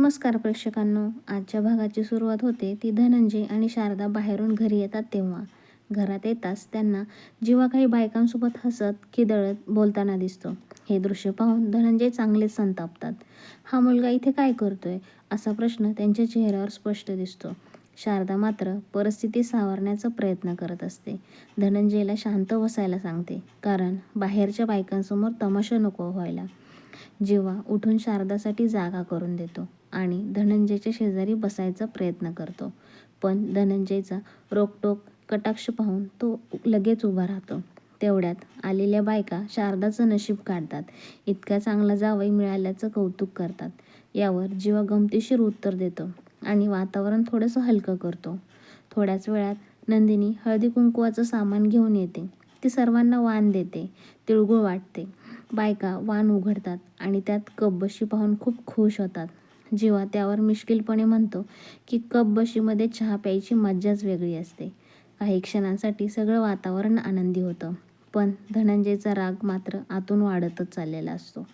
नमस्कार प्रेक्षकांनो. आजच्या भागाची सुरुवात होते ती धनंजय आणि शारदा बाहेरून घरी येतात तेव्हा. घरात येताच त्यांना जीवा काही बायकांसोबत हसत खिदळत बोलताना दिसतो. हे दृश्य पाहून धनंजय चांगलेच संतापतात. हा मुलगा इथे काय करतोय असा प्रश्न त्यांच्या चेहऱ्यावर स्पष्ट दिसतो. शारदा मात्र परिस्थिती सावरण्याचा प्रयत्न करत असते. धनंजयला शांत बसायला सांगते, कारण बाहेरच्या बायकांसमोर तमाशा नको व्हायला. जीवा उठून शारदासाठी जागा करून देतो आणि धनंजयच्या शेजारी बसायचा प्रयत्न करतो. पण धनंजयचा रोकटोक कटाक्ष पाहून तो लगेच उभा राहतो. तेवढ्यात आलेल्या बायका शारदाचं नशीब काढतात. इतका चांगला जावई मिळाल्याचं कौतुक करतात. यावर जीवा गमतीशीर उत्तर देतो आणि वातावरण थोडंसं हलकं करतो. थोड्याच वेळात नंदिनी हळदी कुंकवाचं सामान घेऊन येते. ती सर्वांना वाण देते, तिळगुळ वाटते. बायका वाण उघडतात आणि त्यात कपबशी पाहून खूप खुश होतात. जीवा त्यावर मिश्किलपणे म्हणतो की कपबशीमध्ये चहा प्यायची मज्जाच वेगळी असते. काही क्षणांसाठी सगळं वातावरण आनंदी होतं, पण धनंजयचा राग मात्र आतून वाढतच चाललेला असतो.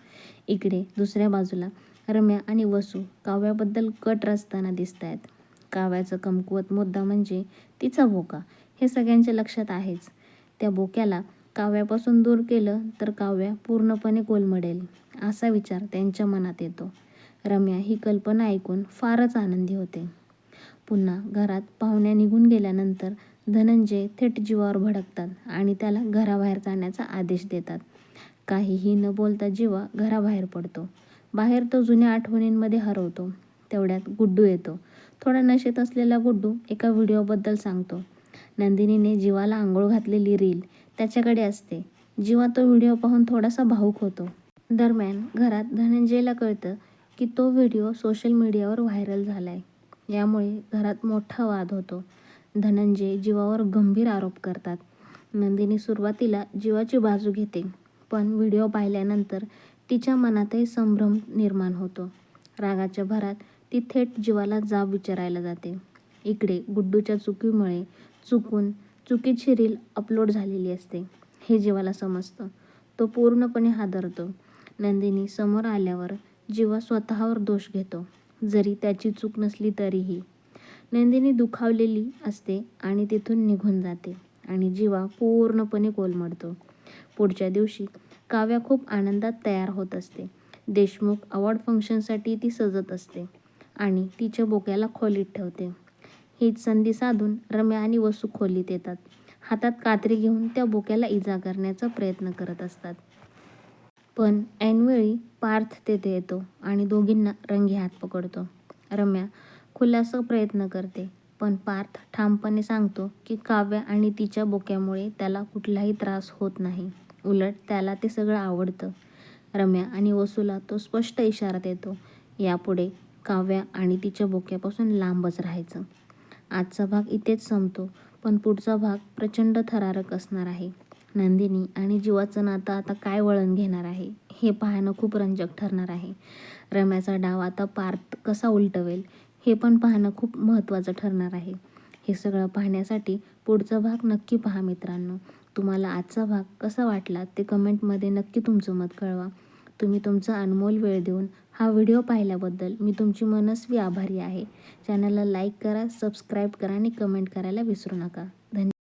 इकडे दुसऱ्या बाजूला रम्या आणि वसू काव्याबद्दल कट रचताना दिसत आहेत. काव्याचा कमकुवत मुद्दा म्हणजे तिचा बोका, हे सगळ्यांच्या लक्षात आहेच. त्या बोक्याला काव्यापासून दूर केलं तर काव्या पूर्णपणे कोलमडेल, असा विचार त्यांच्या मनात येतो. रम्या ही कल्पना ऐकून फारच आनंदी होते. पुन्हा घरात पाहुण्या निघून गेल्यानंतर धनंजय थेट जीवावर भडकतात आणि त्याला घराबाहेर जाण्याचा आदेश देतात. काहीही न बोलता जीवा घराबाहेर पडतो. बाहेर तो जुन्या आठवणींमध्ये हरवतो. तेवढ्यात गुड्डू येतो. थोडा नशेत असलेला गुड्डू एका व्हिडिओबद्दल सांगतो. नंदिनीने जीवाला आंघोळ घातलेली रील त्याच्याकडे असते. जीवा तो व्हिडिओ पाहून थोडासा भावूक होतो. दरम्यान घरात धनंजयला कळतं की तो व्हिडिओ सोशल मीडियावर व्हायरल झालाय. यामुळे घरात मोठा वाद होतो. धनंजय जीवावर गंभीर आरोप करतात. नंदिनी सुरुवातीला जीवाची बाजू घेते, पण व्हिडिओ पाहिल्यानंतर तिच्या मनातही संभ्रम निर्माण होतो. रागाच्या भरात ती थेट जीवाला जाब विचारायला जाते. इकडे गुड्डूच्या चुकीमुळे चुकीची रील अपलोड झालेली असते, हे जीवाला समजतं. तो पूर्णपणे हादरतो. नंदिनी समोर आल्यावर जीवा स्वतःवर दोष घेतो, जरी त्याची चूक नसली तरीही. नंदिनी दुखावलेली असते आणि तिथून निघून जाते आणि जीवा पूर्णपणे कोलमडतो. पुढच्या दिवशी काव्या खूप आनंदात तयार होत असते. देशमुख अवॉर्ड फंक्शनसाठी ती सजत असते आणि तिच्या बोक्याला खोलीत ठेवते. हीच संधी साधून रम्या आणि वसू खोलीत येतात. हातात कात्री घेऊन त्या बोक्याला इजा करण्याचा प्रयत्न करत असतात. पण ऐनवेळी पार्थ तेथे येतो आणि दोघींना रंगेहात पकडतो. रम्या खुलासा प्रयत्न करते, पण पार्थ ठामपणे सांगतो की काव्या आणि तिच्या बोक्यामुळे त्याला कुठलाही त्रास होत नाही. उलट त्याला ते सगळं आवडतं. रम्या आणि वसूला तो स्पष्ट इशारा देतो, यापुढे काव्या आणि तिच्या बोक्यापासून लांबच राहायचं. आजचा भाग इथेच संपतो, पण पुढचा भाग प्रचंड थरारक असणार आहे. नंदिनी आणि जीवाचं नातं आता काय वळण घेणार आहे, हे पाहणं खूप रंजक ठरणार आहे. रम्याचा डाव आता पार्थ कसा उलटवेल, हे पण पाहणं खूप महत्त्वाचं ठरणार आहे. हे सगळं पाहण्यासाठी पुढचा भाग नक्की पहा मित्रांनो. तुम्हाला आजचा भाग कसा वाटला ते कमेंटमध्ये नक्की तुमचं मत कळवा. तुम्ही तुमचा अनमोल वेळ देऊन हा व्हिडिओ पाहिल्याबद्दल मी तुमची मनस्वी आभारी आहे. चॅनलला लाईक करा, सबस्क्राईब करा आणि कमेंट करायला विसरू नका. धन्यवाद.